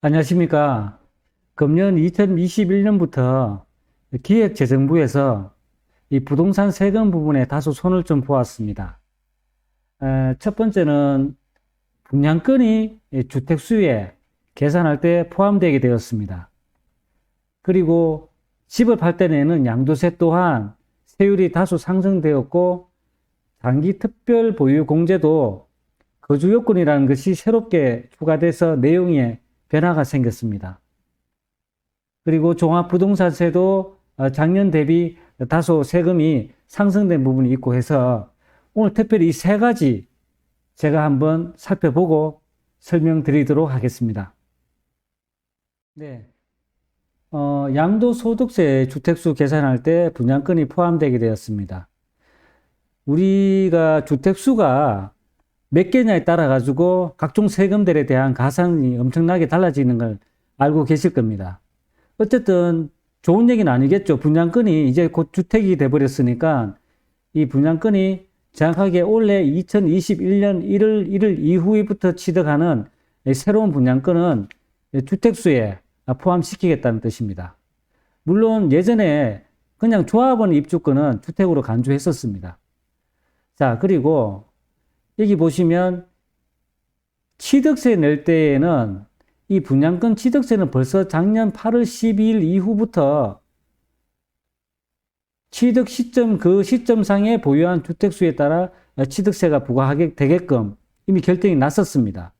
안녕하십니까. 금년 2021년부터 기획재정부에서 이 부동산 세금 부분에 다소 손을 좀 보았습니다. 첫 번째는 분양권이 주택수에 계산할 때 포함되게 되었습니다. 그리고 집을 팔 때 내는 양도세 또한 세율이 다소 상승되었고, 장기 특별 보유 공제도 거주 요건이라는 것이 새롭게 추가돼서 내용에 변화가 생겼습니다. 그리고 종합부동산세도 작년 대비 다소 세금이 상승된 부분이 있고 해서 오늘 특별히 이 세 가지 제가 한번 살펴보고 설명드리도록 하겠습니다. 네. 양도소득세 주택수 계산할 때 분양권이 포함되게 되었습니다. 우리가 주택수가 몇 개냐에 따라 가지고 각종 세금들에 대한 가산이 엄청나게 달라지는 걸 알고 계실 겁니다. 어쨌든 좋은 얘기는 아니겠죠. 분양권이 이제 곧 주택이 돼버렸으니까 이 분양권이 정확하게 올해 2021년 1월 1일 이후부터 취득하는 새로운 분양권은 주택수에 포함시키겠다는 뜻입니다. 물론 예전에 그냥 조합원 입주권은 주택으로 간주했었습니다. 자, 그리고 여기 보시면 취득세 낼 때에는 이 분양권 취득세는 벌써 작년 8월 12일 이후부터 취득 시점, 그 시점상에 보유한 주택수에 따라 취득세가 부과하게 되게끔 이미 결정이 났었습니다.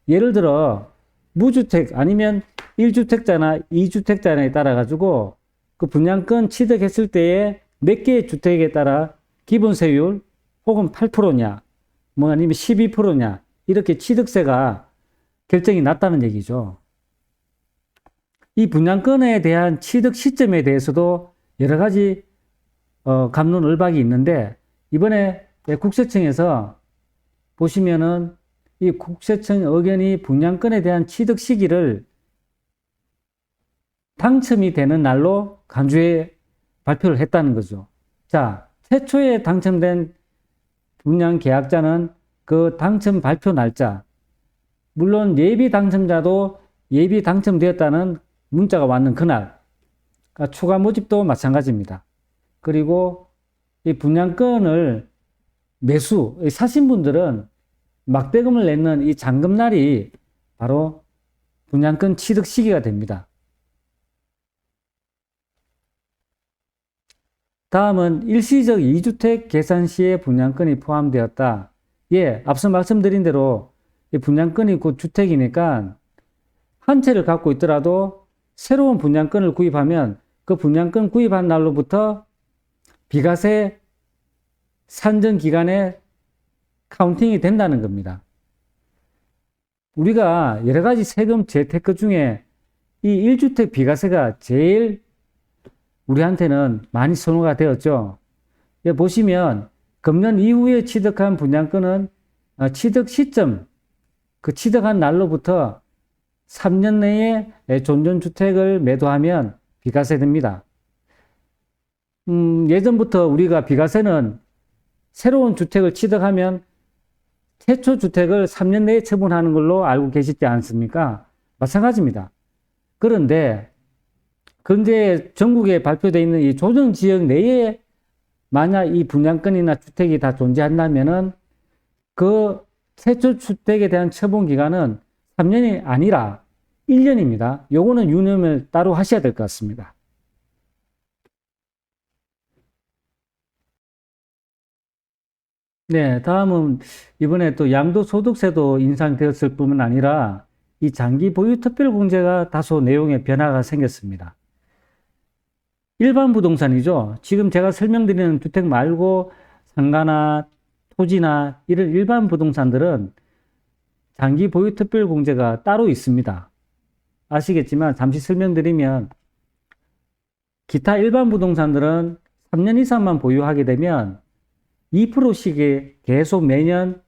예를 들어 무주택 아니면 1주택자나 2주택자에 따라 가지고 그 분양권 취득했을 때에 몇 개의 주택에 따라 기본세율 혹은 8%냐 뭐 아니면 12%냐 이렇게 취득세가 결정이 났다는 얘기죠. 이 분양권에 대한 취득 시점에 대해서도 여러 가지 갑론을박이 있는데, 이번에 국세청에서 보시면은 이 국세청 의견이 분양권에 대한 취득 시기를 당첨이 되는 날로 간주해 발표를 했다는 거죠. 자, 최초에 당첨된 분양 계약자는 그 당첨 발표 날짜, 물론 예비 당첨자도 예비 당첨되었다는 문자가 왔는 그날, 그러니까 추가 모집도 마찬가지입니다. 그리고 이 분양권을 사신 분들은 막대금을 내는 이 잔금날이 바로 분양권 취득 시기가 됩니다. 다음은 일시적 2주택 계산 시에 분양권이 포함되었다. 예, 앞서 말씀드린 대로 이 분양권이 곧 주택이니까 한 채를 갖고 있더라도 새로운 분양권을 구입하면 그 분양권 구입한 날로부터 비과세 산정 기간에 카운팅이 된다는 겁니다. 우리가 여러 가지 세금 재테크 중에 이 1주택 비과세가 제일 우리한테는 많이 선호가 되었죠. 여기 보시면 금년 이후에 취득한 분양권은 취득 시점, 그 취득한 날로부터 3년 내에 존전주택을 매도하면 비과세 됩니다. 예전부터 우리가 비과세는 새로운 주택을 취득하면 최초 주택을 3년 내에 처분하는 걸로 알고 계시지 않습니까? 마찬가지입니다. 그런데 현재 전국에 발표되어 있는 이 조정지역 내에 만약 이 분양권이나 주택이 다 존재한다면은 그 최초 주택에 대한 처분 기간은 3년이 아니라 1년입니다. 요거는 유념을 따로 하셔야 될 것 같습니다. 네, 다음은 이번에 또 양도소득세도 인상되었을 뿐만 아니라 이 장기 보유 특별공제가 다소 내용에 변화가 생겼습니다. 일반 부동산이죠. 지금 제가 설명드리는 주택 말고 상가나 토지나 이런 일반 부동산들은 장기 보유 특별공제가 따로 있습니다. 아시겠지만 잠시 설명드리면 기타 일반 부동산들은 3년 이상만 보유하게 되면 2%씩의 계속 매년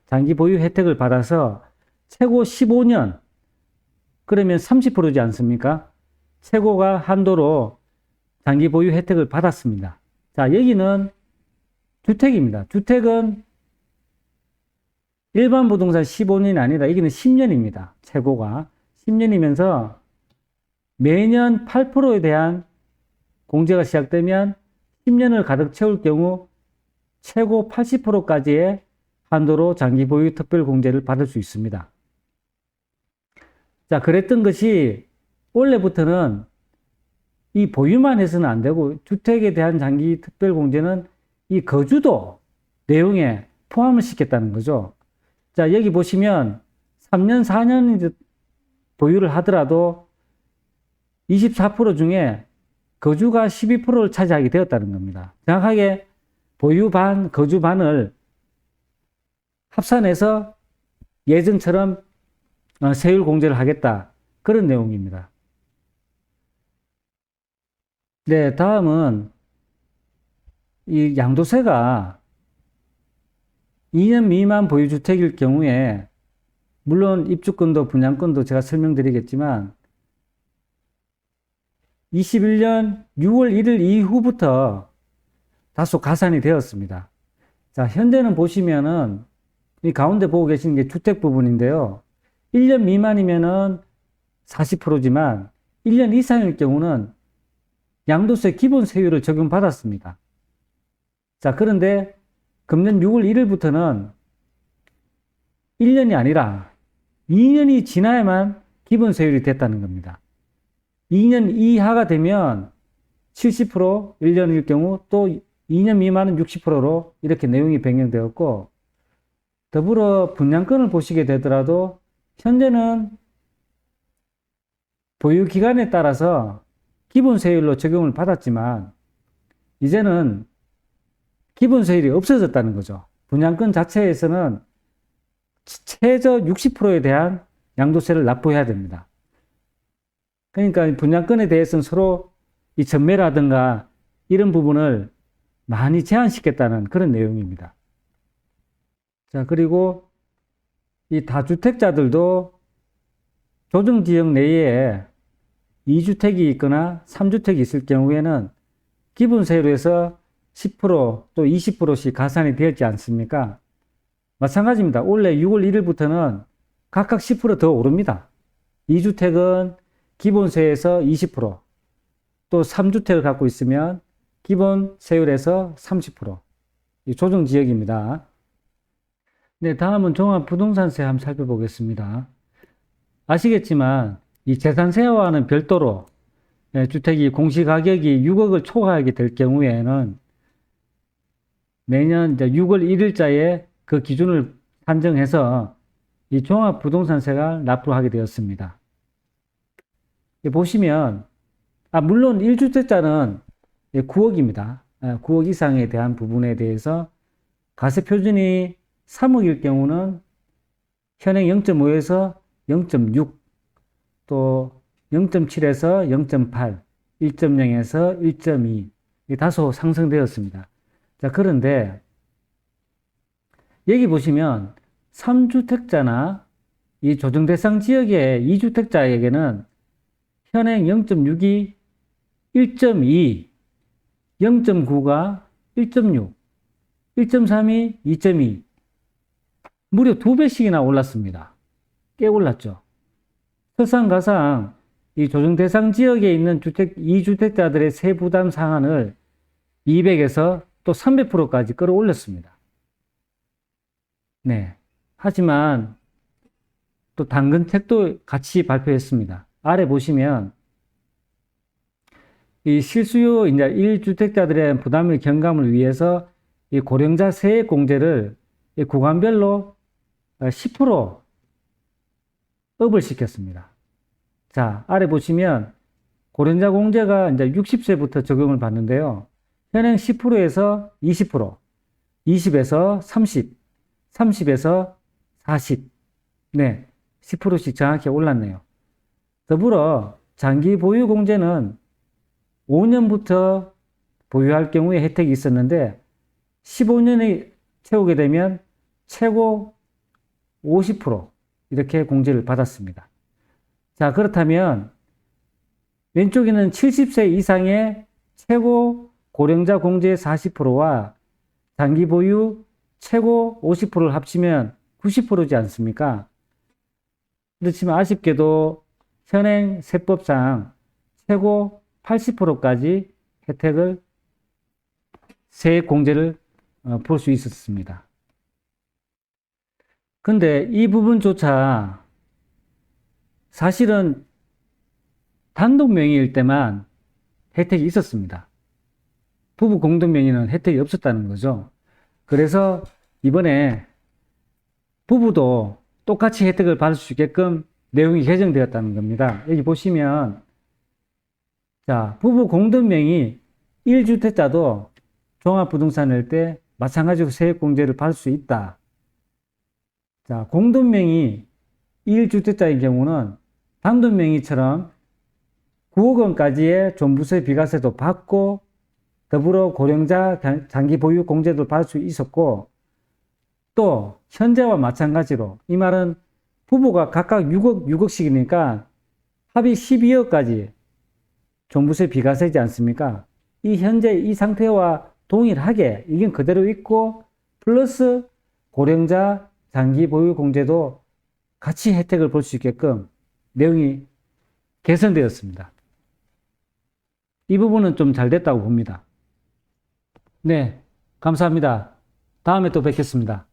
장기 보유 혜택을 받아서 최고 15년, 그러면 30%지 않습니까? 최고가 한도로 장기 보유 혜택을 받았습니다. 자, 여기는 주택입니다. 주택은 일반 부동산 15년이 아니라 여기는 10년입니다. 최고가 10년이면서 매년 8%에 대한 공제가 시작되면 10년을 가득 채울 경우 최고 80%까지의 한도로 장기 보유 특별 공제를 받을 수 있습니다. 자, 그랬던 것이 원래부터는 이 보유만 해서는 안 되고 주택에 대한 장기 특별 공제는 이 거주도 내용에 포함을 시켰다는 거죠. 자, 여기 보시면 3년, 4년 보유를 하더라도 24% 중에 거주가 12%를 차지하게 되었다는 겁니다. 정확하게 보유 반, 거주 반을 합산해서 예전처럼 세율 공제를 하겠다. 그런 내용입니다. 네, 다음은 이 양도세가 2년 미만 보유주택일 경우에 물론 입주권도 분양권도 제가 설명드리겠지만 21년 6월 1일 이후부터 다소 가산이 되었습니다. 자, 현재는 보시면은 이 가운데 보고 계시는 게 주택 부분인데요. 1년 미만이면은 40%지만 1년 이상일 경우는 양도세 기본 세율을 적용받았습니다. 자, 그런데 금년 6월 1일부터는 1년이 아니라 2년이 지나야만 기본 세율이 됐다는 겁니다. 2년 이하가 되면 70%, 1년일 경우 또 2년 미만은 60%로 이렇게 내용이 변경되었고, 더불어 분양권을 보시게 되더라도 현재는 보유 기간에 따라서 기본 세율로 적용을 받았지만 이제는 기본 세율이 없어졌다는 거죠. 분양권 자체에서는 최저 60%에 대한 양도세를 납부해야 됩니다. 그러니까 분양권에 대해서는 서로 이 전매라든가 이런 부분을 많이 제한시켰다는 그런 내용입니다. 자, 그리고 이 다주택자들도 조정지역 내에 2주택이 있거나 3주택이 있을 경우에는 기본세율에서 10% 또 20%씩 가산이 되었지 않습니까? 마찬가지입니다. 올해 6월 1일부터는 각각 10% 더 오릅니다. 2주택은 기본세에서 20%, 또 3주택을 갖고 있으면 기본 세율에서 30%. 조정지역입니다. 네, 다음은 종합부동산세 한번 살펴보겠습니다. 아시겠지만 이 재산세와는 별도로 주택이 공시가격이 6억을 초과하게 될 경우에는 매년 이제 6월 1일자에 그 기준을 산정해서 이 종합부동산세가 납부하게 되었습니다. 보시면 물론 1주택자는 9억입니다. 9억 이상에 대한 부분에 대해서 과세표준이 3억일 경우는 현행 0.5에서 0.6, 또 0.7에서 0.8, 1.0에서 1.2 다소 상승되었습니다. 자, 그런데 여기 보시면 3주택자나 이 조정 대상 지역의 2주택자에게는 현행 0.6이 1.2, 0.9가 1.6, 1.3이 2.2, 무려 2배씩이나 올랐습니다. 꽤 올랐죠. 설상가상 이 조정 대상 지역에 있는 2주택자들의 세부담 상한을 200에서 또 300%까지 끌어올렸습니다. 네. 하지만 또 당근책도 같이 발표했습니다. 아래 보시면 이 실수요 이제 1주택자들의 부담의 경감을 위해서 이 고령자 세액 공제를 이 구간별로 10% 업을 시켰습니다. 자, 아래 보시면 고령자 공제가 이제 60세부터 적용을 받는데요. 현행 10%에서 20%, 20에서 30, 30에서 40, 네, 10%씩 정확히 올랐네요. 더불어 장기 보유 공제는 5년부터 보유할 경우에 혜택이 있었는데 15년이 채우게 되면 최고 50% 이렇게 공제를 받았습니다. 자, 그렇다면 왼쪽에는 70세 이상의 최고 고령자 공제 40%와 장기 보유 최고 50%를 합치면 90%지 않습니까? 그렇지만 아쉽게도 현행 세법상 최고 80%까지 혜택을 세액 공제를 볼 수 있었습니다. 근데 이 부분조차 사실은 단독 명의일 때만 혜택이 있었습니다. 부부 공동 명의는 혜택이 없었다는 거죠. 그래서 이번에 부부도 똑같이 혜택을 받을 수 있게끔 내용이 개정되었다는 겁니다. 여기 보시면 자, 부부 공동 명의 1주택자도 종합부동산을 낼 때 마찬가지로 세액공제를 받을 수 있다. 자, 공동 명의 1주택자의 경우는 단독 명의처럼 9억 원까지의 종부세 비과세도 받고 더불어 고령자 장기 보유 공제도 받을 수 있었고 또 현재와 마찬가지로 이 말은 부부가 각각 6억씩이니까 합의 12억까지 종부세 비과세지 않습니까? 이 현재 이 상태와 동일하게 이건 그대로 있고 플러스 고령자 장기 보유 공제도 같이 혜택을 볼 수 있게끔 내용이 개선되었습니다. 이 부분은 좀 잘 됐다고 봅니다. 네, 감사합니다. 다음에 또 뵙겠습니다.